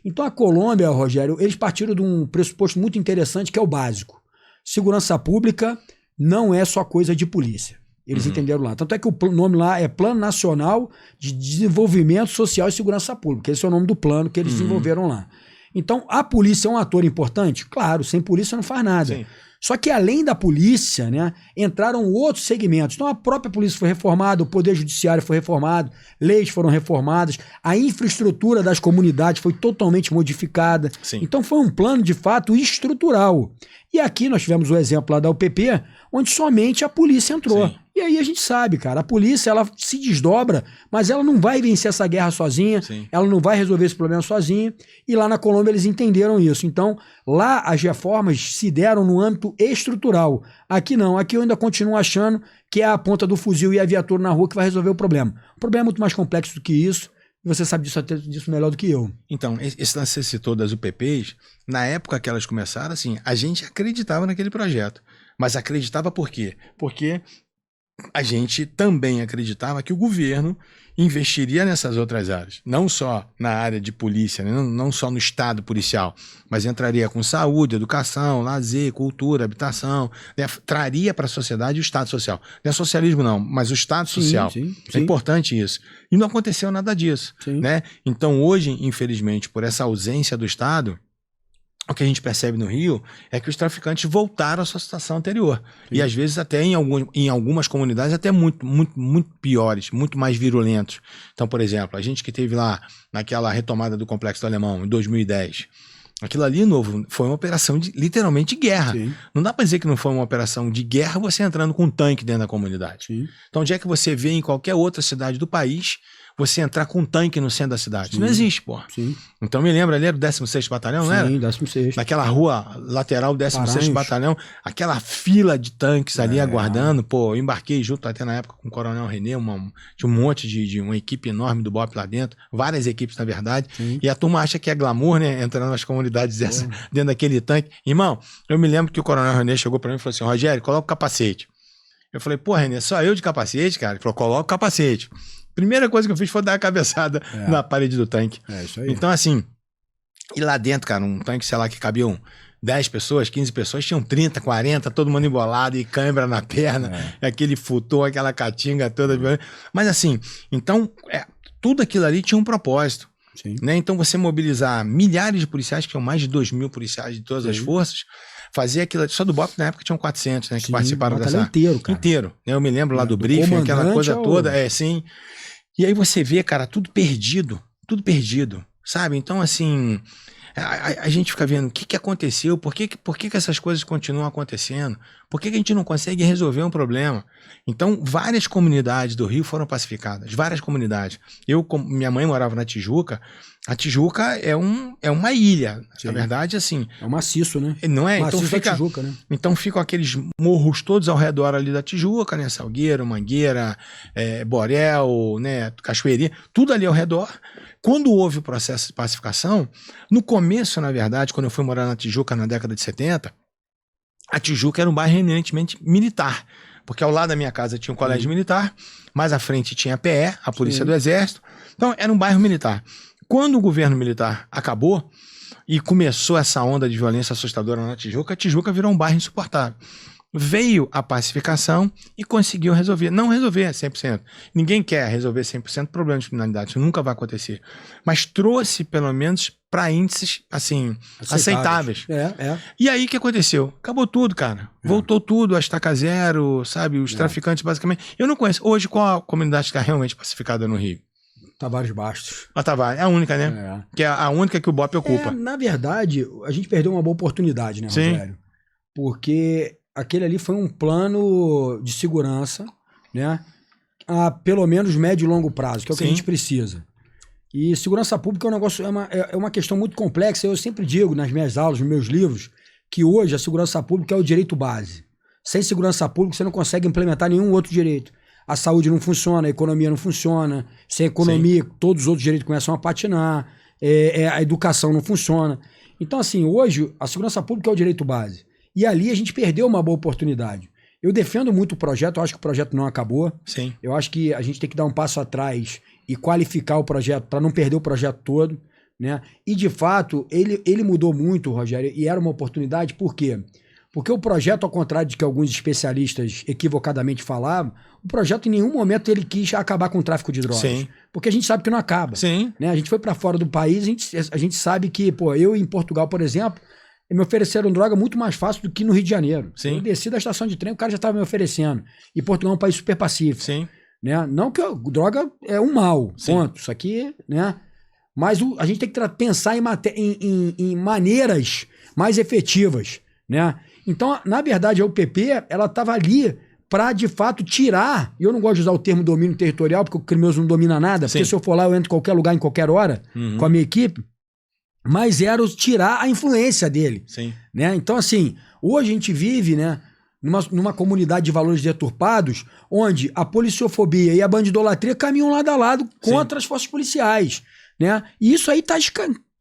Então a Colômbia, Rogério, eles partiram de um pressuposto muito interessante que é o básico. Segurança pública não é só coisa de polícia. Eles entenderam lá. Tanto é que o nome lá é Plano Nacional de Desenvolvimento Social e Segurança Pública. Esse é o nome do plano que eles desenvolveram lá. Então, a polícia é um ator importante? Claro, sem polícia não faz nada. Sim. Só que além da polícia, né, entraram outros segmentos. Então a própria polícia foi reformada, o poder judiciário foi reformado, leis foram reformadas, a infraestrutura das comunidades foi totalmente modificada. Sim. Então foi um plano, de fato, estrutural. E aqui nós tivemos o exemplo lá da UPP, onde somente a polícia entrou. Sim. E aí a gente sabe, cara, a polícia ela se desdobra, mas ela não vai vencer essa guerra sozinha, Sim. ela não vai resolver esse problema sozinha, e lá na Colômbia eles entenderam isso. Então, lá as reformas se deram no âmbito estrutural. Aqui não, aqui eu ainda continuo achando que é a ponta do fuzil e a viatura na rua que vai resolver o problema. O problema é muito mais complexo do que isso, e você sabe disso melhor do que eu. Então, esse lance que você citou das UPPs, na época que elas começaram, assim, a gente acreditava naquele projeto. Mas acreditava por quê? Porque a gente também acreditava que o governo investiria nessas outras áreas, não só na área de polícia, né? Não só no estado policial, mas entraria com saúde, educação, lazer, cultura, habitação, né? Traria para a sociedade o estado social. Não é socialismo não, mas o estado social. Sim. É importante isso. E não aconteceu nada disso, né? Então hoje, infelizmente, por essa ausência do estado, o que a gente percebe no Rio é que os traficantes voltaram à sua situação anterior. Sim. E às vezes até em algumas comunidades até muito piores, muito mais virulentos. Então, por exemplo, a gente que teve lá naquela retomada do Complexo do Alemão em 2010, aquilo ali, novo, foi uma operação literalmente de guerra. Sim. Não dá para dizer que não foi uma operação de guerra você entrando com um tanque dentro da comunidade. Sim. Então, onde é que você vê em qualquer outra cidade do país você entrar com um tanque no centro da cidade? Sim. Não existe, pô. Sim. Então me lembra ali, era o 16º Batalhão, Sim, não era? Sim, 16º. Naquela rua lateral do 16º Batalhão, aquela fila de tanques ali aguardando, pô, eu embarquei junto até na época com o Coronel Renê, tinha um monte de uma equipe enorme do BOP lá dentro, várias equipes na verdade, Sim. E a turma acha que é glamour, né, entrando nas comunidades dentro daquele tanque. Irmão, eu me lembro que o Coronel Renê chegou pra mim e falou assim, Rogério, coloca o capacete. Eu falei, pô, Renê, só eu de capacete, cara? Ele falou, coloca o capacete. Primeira coisa que eu fiz foi dar a cabeçada na parede do tanque. É isso aí. Então, assim, e lá dentro, cara, um tanque, sei lá, que cabiam 10 pessoas, 15 pessoas, tinham 30, 40, todo mundo embolado e cãibra na perna, aquele futô, aquela catinga toda. Mas assim, então, tudo aquilo ali tinha um propósito. Sim. Né? Então, você mobilizar milhares de policiais, que tinham mais de 2.000 policiais de todas as forças, fazer aquilo, só do BOP na época tinham 400, né, que participaram dessa... inteiro, cara. Inteiro. Eu me lembro lá do briefing, aquela coisa toda, sim. E aí você vê, cara, tudo perdido, sabe? Então, assim, a gente fica vendo o que aconteceu, por que essas coisas continuam acontecendo, por que a gente não consegue resolver um problema. Então, várias comunidades do Rio foram pacificadas, várias comunidades. Minha mãe morava na Tijuca, a Tijuca é uma ilha, Sim. Na verdade, assim... É um maciço, né? Não é? Maciço da Tijuca, né? Então ficam aqueles morros todos ao redor ali da Tijuca, né? Salgueiro, Mangueira, Borel, né? Cachoeirinha, tudo ali ao redor. Quando houve o processo de pacificação, no começo, na verdade, quando eu fui morar na Tijuca na década de 70, a Tijuca era um bairro eminentemente militar, porque ao lado da minha casa tinha um colégio militar, mais à frente tinha a PE, a Polícia do Exército, então era um bairro militar. Quando o governo militar acabou e começou essa onda de violência assustadora na Tijuca, a Tijuca virou um bairro insuportável. Veio a pacificação e conseguiu resolver. Não resolver 100%. Ninguém quer resolver 100% problema de criminalidade. Isso nunca vai acontecer. Mas trouxe, pelo menos, para índices, assim, aceitáveis. E aí, o que aconteceu? Acabou tudo, cara. Voltou tudo, a estaca zero, sabe? Os traficantes, basicamente... Eu não conheço. Hoje, qual a comunidade está realmente pacificada no Rio? Tavares Bastos. A Tavares, é a única, né? Que é a única que o BOP ocupa. Na verdade, a gente perdeu uma boa oportunidade, né, Rogério? Porque aquele ali foi um plano de segurança, né? A pelo menos médio e longo prazo, que é o que a gente precisa. E segurança pública é um negócio, é uma questão muito complexa. Eu sempre digo nas minhas aulas, nos meus livros, que hoje a segurança pública é o direito base. Sem segurança pública você não consegue implementar nenhum outro direito. A saúde não funciona, a economia não funciona. Sem economia, todos os outros direitos começam a patinar. A educação não funciona. Então, assim, hoje a segurança pública é o direito base. E ali a gente perdeu uma boa oportunidade. Eu defendo muito o projeto, eu acho que o projeto não acabou. Sim. Eu acho que a gente tem que dar um passo atrás e qualificar o projeto para não perder o projeto todo. né? E, de fato, ele mudou muito, Rogério, e era uma oportunidade, por quê? Porque o projeto, ao contrário de que alguns especialistas equivocadamente falavam, o projeto em nenhum momento ele quis acabar com o tráfico de drogas. Sim. Porque a gente sabe que não acaba. Sim. Né? A gente foi para fora do país, a gente sabe que, pô, eu em Portugal, por exemplo, me ofereceram droga muito mais fácil do que no Rio de Janeiro. Sim. Eu desci da estação de trem, o cara já estava me oferecendo. E Portugal é um país super pacífico. Sim. Né? Não que droga é um mal, Sim. ponto. Isso aqui, né? Mas a gente tem que pensar em maneiras mais efetivas, né? Então, na verdade, a UPP, ela estava ali para, de fato, tirar, e eu não gosto de usar o termo domínio territorial, porque o criminoso não domina nada, porque se eu for lá, eu entro em qualquer lugar, em qualquer hora, com a minha equipe, mas era tirar a influência dele. Sim. Né? Então, assim, hoje a gente vive, né, numa comunidade de valores deturpados, onde a policiofobia e a bandidolatria caminham lado a lado contra as forças policiais. Né? E isso aí está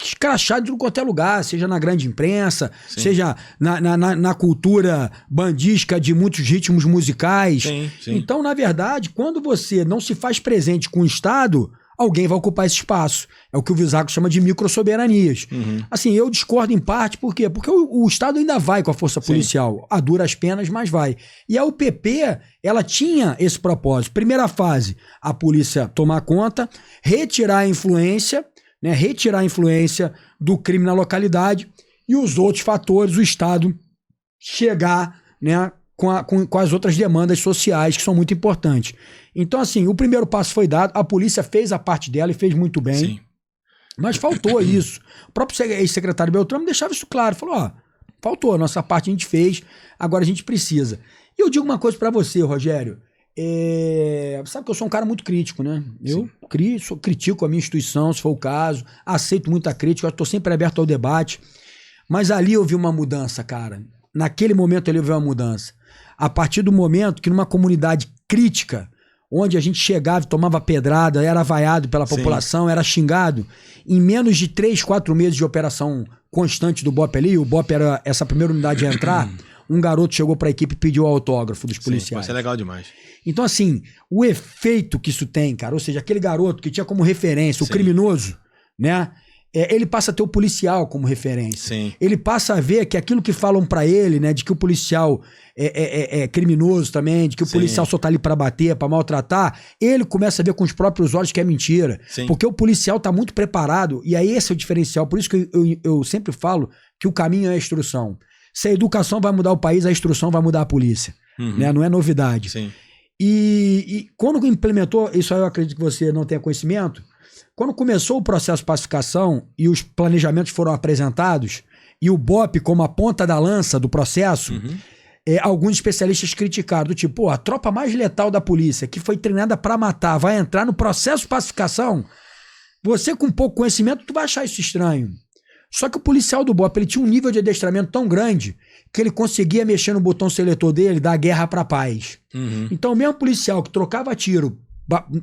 escrachado em qualquer lugar, seja na grande imprensa, sim, seja na cultura bandística de muitos ritmos musicais. Sim, sim. Então, na verdade, quando você não se faz presente com o Estado, alguém vai ocupar esse espaço. É o que o Visago chama de microsoberanias. Assim, eu discordo em parte, por quê? Porque o Estado ainda vai com a força policial, sim, a duras penas, mas vai. E a UPP, ela tinha esse propósito. Primeira fase, a polícia tomar conta, retirar a influência, né, retirar a influência do crime na localidade e os outros fatores, o Estado chegar, né, com as outras demandas sociais que são muito importantes. Então, assim, o primeiro passo foi dado, a polícia fez a parte dela e fez muito bem, sim, mas faltou isso. O próprio ex-secretário Beltrame deixava isso claro, falou, ó, faltou, a nossa parte a gente fez, agora a gente precisa. E eu digo uma coisa pra você, Rogério, sabe que eu sou um cara muito crítico, né? Eu critico a minha instituição, se for o caso, aceito muita crítica, eu estou sempre aberto ao debate, mas ali eu vi uma mudança, cara. Naquele momento ali eu vi uma mudança. A partir do momento que numa comunidade crítica, onde a gente chegava e tomava pedrada, era vaiado pela população, sim, era xingado, em menos de 3, 4 meses de operação constante do BOP ali, o BOP era essa primeira unidade a entrar, um garoto chegou para a equipe e pediu o autógrafo dos policiais. Isso é legal demais. Então, assim, o efeito que isso tem, cara, ou seja, aquele garoto que tinha como referência o criminoso, né? Ele passa a ter o policial como referência. Sim. Ele passa a ver que aquilo que falam pra ele, né, de que o policial é criminoso também, de que o policial só tá ali pra bater, pra maltratar, ele começa a ver com os próprios olhos que é mentira. Sim. Porque o policial tá muito preparado, e aí esse é o diferencial. Por isso que eu sempre falo que o caminho é a instrução. Se a educação vai mudar o país, a instrução vai mudar a polícia. Né? Não é novidade. Sim. E quando implementou, isso aí eu acredito que você não tenha conhecimento, quando começou o processo de pacificação e os planejamentos foram apresentados, e o BOP como a ponta da lança do processo, alguns especialistas criticaram, do tipo, pô, a tropa mais letal da polícia, que foi treinada para matar, vai entrar no processo de pacificação, você com pouco conhecimento, tu vai achar isso estranho. Só que o policial do BOP, ele tinha um nível de adestramento tão grande que ele conseguia mexer no botão seletor dele, da guerra para paz. Então o mesmo policial que trocava tiro,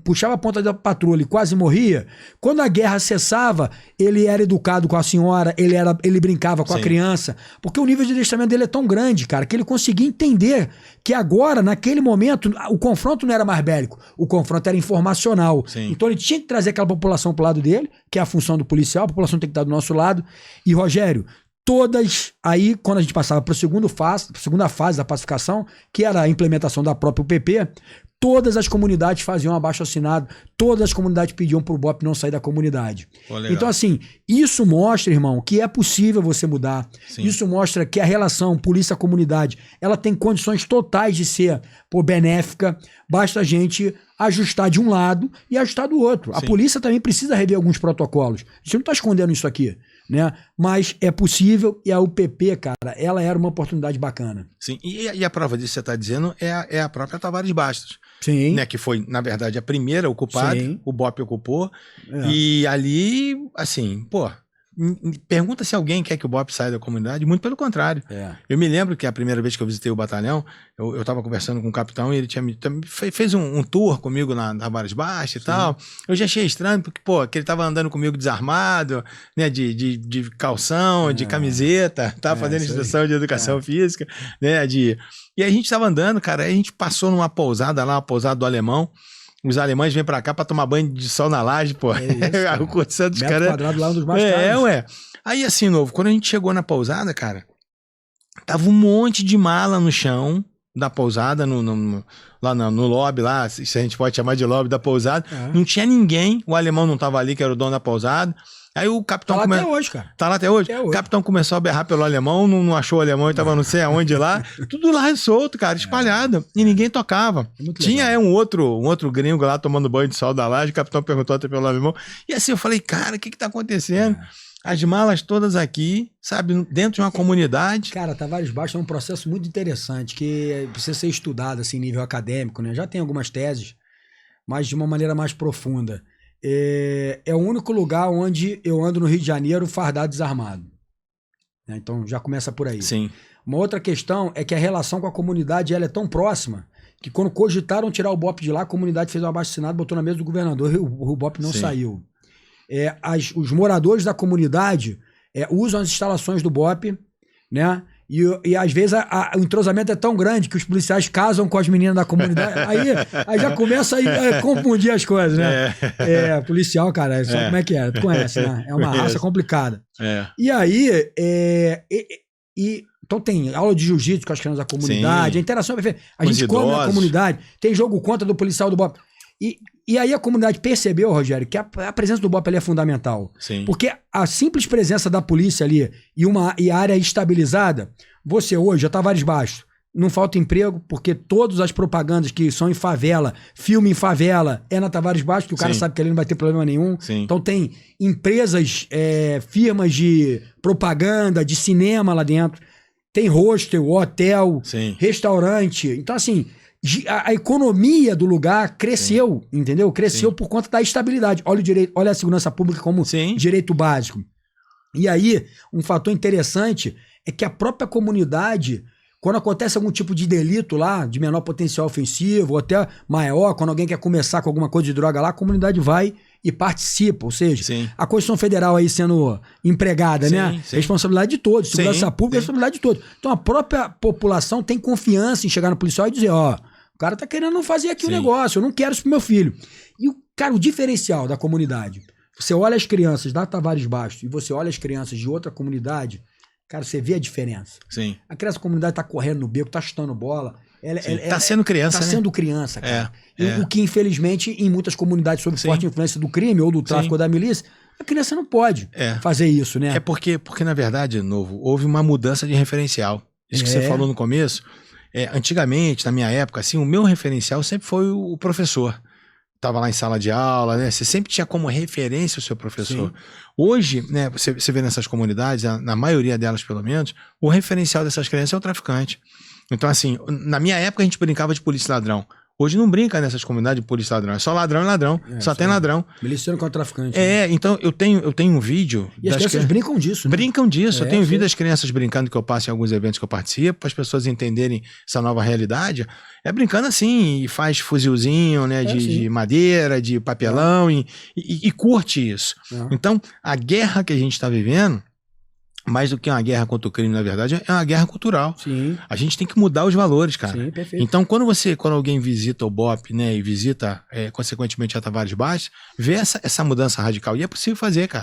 puxava a ponta da patrulha e quase morria, quando a guerra cessava, ele era educado com a senhora, ele brincava com a criança, porque o nível de adestramento dele é tão grande, cara, que ele conseguia entender que agora, naquele momento, o confronto não era mais bélico, o confronto era informacional. Então ele tinha que trazer aquela população pro lado dele, que é a função do policial, a população tem que estar do nosso lado. E, Rogério, todas, aí quando a gente passava para a segunda fase da pacificação, que era a implementação da própria UPP, todas as comunidades faziam abaixo-assinado, todas as comunidades pediam pro BOP não sair da comunidade. Então, assim, isso mostra, irmão, que é possível você mudar. Isso mostra que a relação polícia-comunidade, ela tem condições totais de ser benéfica, basta a gente ajustar de um lado e ajustar do outro. A polícia também precisa rever alguns protocolos. A gente não está escondendo isso aqui, né? Mas é possível, e a UPP, cara, ela era uma oportunidade bacana. Sim, e a prova disso que você está dizendo é a própria Tavares Bastos. Sim. Né, que foi, na verdade, a primeira ocupada, o BOP ocupou, e ali, assim, pô, pergunta se alguém quer que o BOP saia da comunidade, muito pelo contrário. Eu me lembro que a primeira vez que eu visitei o batalhão, eu tava conversando com o capitão e ele fez um tour comigo na Tavares Bastos e tal. Eu já achei estranho, porque, pô, que ele tava andando comigo desarmado, né, de calção, de camiseta, tava fazendo instrução de educação física, né, e a gente tava andando, cara, aí a gente passou numa pousada lá, uma pousada do Alemão, os alemães vêm pra cá pra tomar banho de sol na laje, pô. É isso, O Corte Santos, metro cara. quadrado lá, um dos mais caros. Ué. Aí, assim, novo, quando a gente chegou na pousada, cara, tava um monte de mala no chão da pousada, lá no lobby, lá, se a gente pode chamar de lobby da pousada. Não tinha ninguém, o alemão não tava ali, que era o dono da pousada. Aí o capitão... Tá lá até hoje, cara. Tá lá até hoje? O capitão começou a berrar pelo alemão, não achou o alemão e tava não sei aonde lá. Tudo lá solto, cara, espalhado. E ninguém tocava. Tinha um outro gringo lá tomando banho de sol da laje, o capitão perguntou até pelo alemão. E assim, eu falei, cara, o que tá acontecendo? As malas todas aqui, sabe, dentro de uma comunidade. Cara, Tavares Baixo é um processo muito interessante, que precisa ser estudado, assim, em nível acadêmico, né? Já tem algumas teses, mas de uma maneira mais profunda. É o único lugar onde eu ando no Rio de Janeiro fardado desarmado. Então já começa por aí. Sim. Uma outra questão é que a relação com a comunidade ela é tão próxima que quando cogitaram tirar o BOPE de lá, a comunidade fez um abaixo-assinado, botou na mesa do governador e o BOPE não saiu. Os moradores da comunidade usam as instalações do BOPE, né? E às vezes o entrosamento é tão grande que os policiais casam com as meninas da comunidade. Aí já começa a confundir as coisas, né? Policial, cara, sabe como é que é? Tu conhece, né? É uma raça complicada. E aí, então tem aula de jiu-jitsu com as crianças da comunidade, a interação é perfeita. A gente come na comunidade, tem jogo contra do policial do BOPE. E aí a comunidade percebeu, Rogério, que a presença do BOPE ali é fundamental. Sim. Porque a simples presença da polícia ali e a área estabilizada, você hoje, a Tavares Baixo, não falta emprego, porque todas as propagandas que são em favela, filme em favela, é na Tavares Baixo, que o cara sabe que ali não vai ter problema nenhum. Sim. Então tem empresas, firmas de propaganda, de cinema lá dentro, tem hostel, hotel, restaurante. Então assim... A economia do lugar cresceu, entendeu? Cresceu por conta da estabilidade. Olha a segurança pública como direito básico. E aí, um fator interessante é que a própria comunidade, quando acontece algum tipo de delito lá, de menor potencial ofensivo, ou até maior, quando alguém quer começar com alguma coisa de droga lá, a comunidade vai e participa. Ou seja, a Constituição Federal aí sendo empregada, né? Responsabilidade de todos. Segurança pública é responsabilidade de todos. Então a própria população tem confiança em chegar no policial e dizer, o cara tá querendo fazer aqui o negócio, eu não quero isso pro meu filho. E, o diferencial da comunidade, você olha as crianças da Tavares Baixo e você olha as crianças de outra comunidade, cara, você vê a diferença. A criança da comunidade tá correndo no beco, tá chutando bola. Tá sendo criança, Tá sendo criança, cara. O que, infelizmente, em muitas comunidades sob forte influência do crime ou do tráfico ou da milícia, a criança não pode fazer isso, né? Porque, na verdade, houve uma mudança de referencial. Isso que você falou no começo. Antigamente, na minha época, assim, o meu referencial sempre foi o professor. Tava lá em sala de aula, né? Você sempre tinha como referência o seu professor. Hoje, né, você vê nessas comunidades, na maioria delas pelo menos, o referencial dessas crianças é o traficante. Então, assim, na minha época a gente brincava de polícia e ladrão. Hoje não brinca nessas comunidades de polícia e ladrão. É só ladrão e ladrão. Só tem ladrão. Miliciano contra traficante. Então eu tenho um vídeo... E as crianças brincam disso, né? Brincam disso. Eu tenho vídeo das crianças brincando, que eu passo em alguns eventos que eu participo, para as pessoas entenderem essa nova realidade. Brincando assim, e faz fuzilzinho, né, de madeira, de papelão, e curte isso. Então, a guerra que a gente está vivendo, mais do que uma guerra contra o crime, na verdade, é uma guerra cultural. A gente tem que mudar os valores, cara. Então, quando alguém visita o BOPE, né, e visita, consequentemente, a Tavares Baixo, vê essa mudança radical. E é possível fazer, cara.